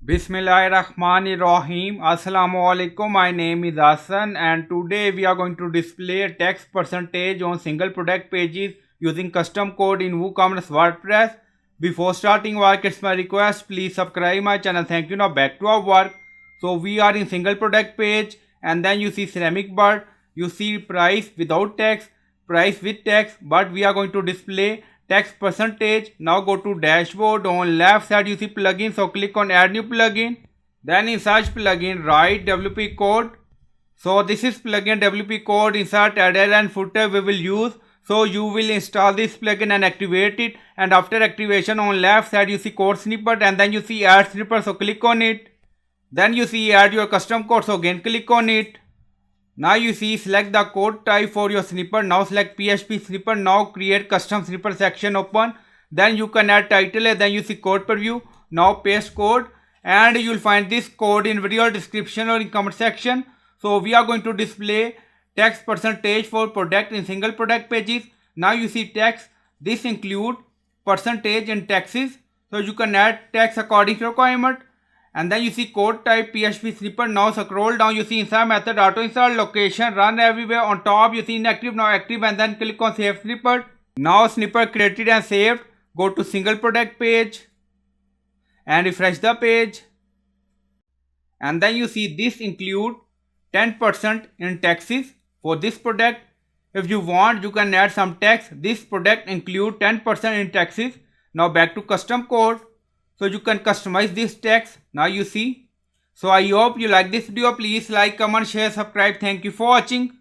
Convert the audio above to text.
Bismillahirrahmanirrahim. Assalamu alaikum. My name is Hassan and today we are going to display a text percentage on single product pages using custom code in WooCommerce WordPress. Before starting work, it's my request, please subscribe my channel. Thank you. Now back to our work. So we are in single product page and then you see ceramic bird. You see price without text, price with text, but we are going to display text percentage. Now go to dashboard. On left side you see plugin, so click on add new plugin. Then in search plugin write WP code. So this is plugin WP code. Insert header and footer we will use. So you will install this plugin and activate it, and after activation on left side you see code snippet and then you see add snippet, so click on it. Then you see add your custom code, so again click on it. Now you see select the code type for your snippet. Now select PHP snippet. Now create custom snippet section open. Then you can add title and then you see code preview. Now paste code and you will find this code in video description or in comment section. So we are going to display text percentage for product in single product pages. Now you see text. This include percentage and taxes. So you can add text according to requirement. And then you see code type PHP snippet. Now scroll down, you see insert method, auto install, location, run everywhere. On top you see inactive, now active, and then click on save snippet. Now snippet created and saved. Go to single product page and refresh the page. And then you see this include 10% in taxes for this product. If you want you can add some text. This product include 10% in taxes. Now back to custom code. So you can customize this text. Now you see. So I hope you like this video. Please like, comment, share, subscribe. Thank you for watching.